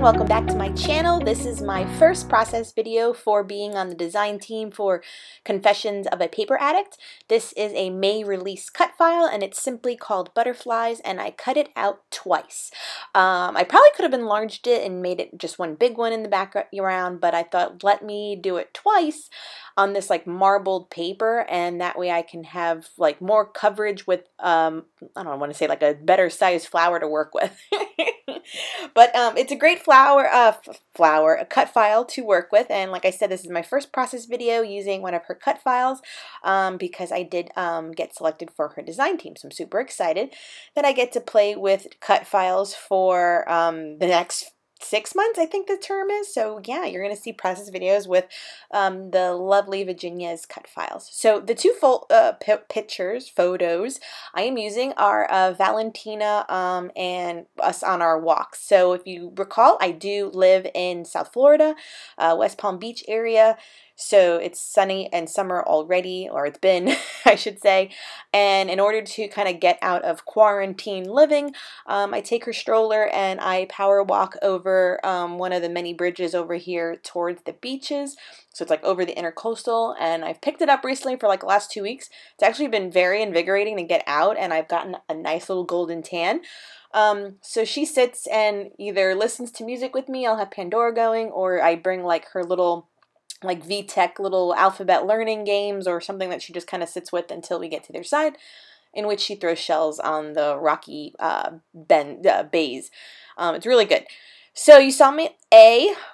welcome back to my channel. This is my first process video for being on the design team for Confessions of a Paper Addict. This is a May release cut file and it's simply called Butterflies, and I cut it out twice. I probably could have enlarged it and made it just one big one in the background, but I thought let me do it twice on this like marbled paper, and that way I can have like more coverage with I don't want to say like a better sized flower to work with. But it's a great a cut file to work with, and like I said, this is my first process video using one of her cut files because I did get selected for her design team, so I'm super excited that I get to play with cut files for the next 6 months, I think the term is. So yeah, you're going to see process videos with the lovely Virginia's cut files. So the two photos I am using are Valentina and us on our walks. So if you recall, I do live in South Florida, West Palm Beach area. So it's sunny and summer already, or it's been, I should say. And in order to kind of get out of quarantine living, I take her stroller and I power walk over one of the many bridges over here towards the beaches. So it's like over the intercoastal, and I've picked it up recently for like the last 2 weeks. It's actually been very invigorating to get out, and I've gotten a nice little golden tan. So she sits and either listens to music with me, I'll have Pandora going, or I bring like her little like VTech little alphabet learning games or something that she just kind of sits with until we get to their side, in which she throws shells on the rocky bays. It's really good. So you saw me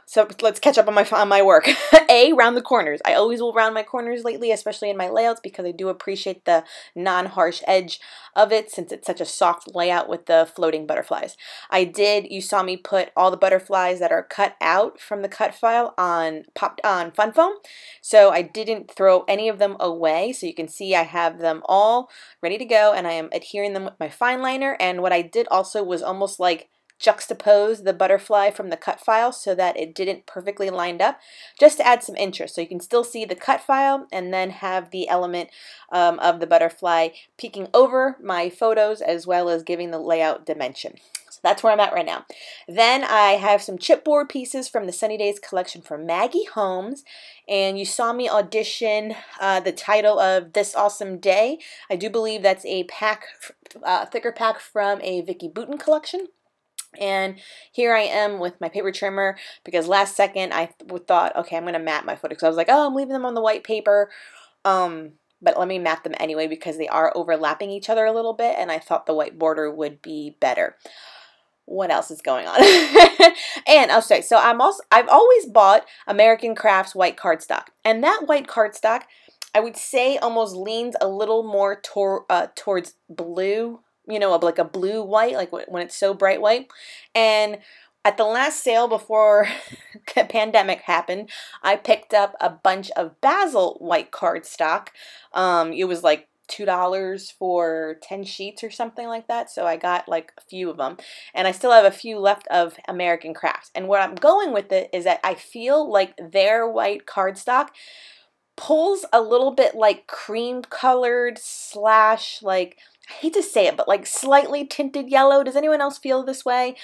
so let's catch up on my work. Round the corners. I always will round my corners lately, especially in my layouts, because I do appreciate the non-harsh edge of it since it's such a soft layout with the floating butterflies. You saw me put all the butterflies that are cut out from the cut file on fun foam. So I didn't throw any of them away. So you can see I have them all ready to go, and I am adhering them with my fine liner. And what I did also was almost like juxtapose the butterfly from the cut file so that it didn't perfectly lined up, just to add some interest. So you can still see the cut file and then have the element of the butterfly peeking over my photos, as well as giving the layout dimension. So that's where I'm at right now. Then I have some chipboard pieces from the Sunny Days collection from Maggie Holmes, and you saw me audition the title of This Awesome Day. I do believe that's a pack, thicker pack from a Vicky Bouton collection. And here I am with my paper trimmer, because last second I thought, okay, I'm going to mat my photos. So I was like, oh, I'm leaving them on the white paper. But let me mat them anyway, because they are overlapping each other a little bit, and I thought the white border would be better. What else is going on? And I'll say, so I've always bought American Crafts white cardstock, and that white cardstock, I would say, almost leans a little more towards blue. You know, like a blue white, like when it's so bright white. And at the last sale before the pandemic happened, I picked up a bunch of Basil white cardstock. It was like $2 for 10 sheets or something like that. So I got like a few of them, and I still have a few left of American Crafts. And where I'm going with it is that I feel like their white cardstock pulls a little bit like cream colored / like, I hate to say it, but like slightly tinted yellow. Does anyone else feel this way?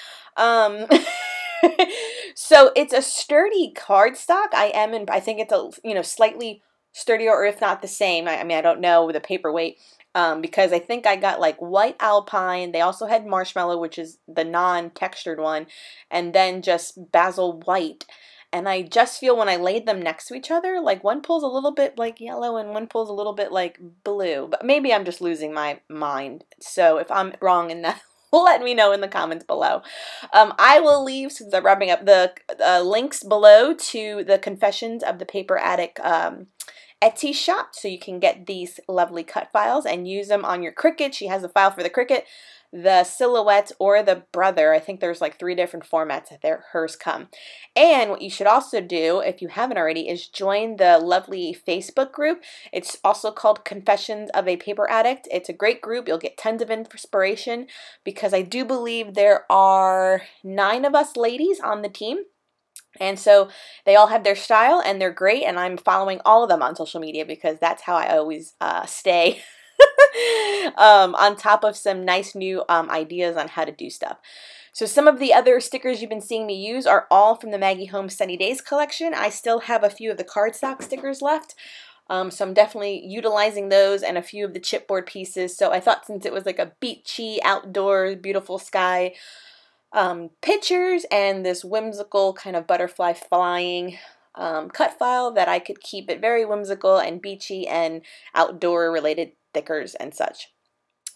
So it's a sturdy cardstock. I think it's a, slightly sturdier, or if not the same. I mean, I don't know the paper weight, because I think I got like white alpine. They also had marshmallow, which is the non-textured one, and then just basil white. And I just feel when I laid them next to each other, like one pulls a little bit like yellow and one pulls a little bit like blue. But maybe I'm just losing my mind. So if I'm wrong in that, let me know in the comments below. I will leave, since I'm wrapping up, the links below to the Confessions of the Paper Addict Etsy shop, so you can get these lovely cut files and use them on your Cricut. She has a file for the Cricut, the Silhouette, or the Brother. I think there's like 3 different formats that hers come. And what you should also do, if you haven't already, is join the lovely Facebook group. It's also called Confessions of a Paper Addict. It's a great group. You'll get tons of inspiration, because I do believe there are 9 of us ladies on the team. And so they all have their style, and they're great, and I'm following all of them on social media, because that's how I always stay on top of some nice new ideas on how to do stuff. So some of the other stickers you've been seeing me use are all from the Maggie Home Sunny Days collection. I still have a few of the cardstock stickers left. So I'm definitely utilizing those and a few of the chipboard pieces. So I thought since it was like a beachy, outdoor, beautiful sky pictures and this whimsical kind of butterfly flying cut file, that I could keep it very whimsical and beachy and outdoor related stickers and such.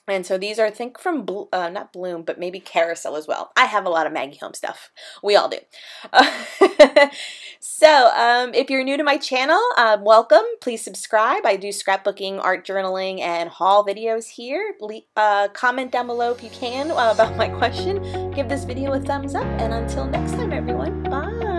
And so these are, I think, from, not Bloom, but maybe Carousel as well. I have a lot of Maggie Home stuff. We all do. So, if you're new to my channel, welcome. Please subscribe. I do scrapbooking, art journaling, and haul videos here. Comment down below if you can about my question. Give this video a thumbs up. And until next time, everyone, bye.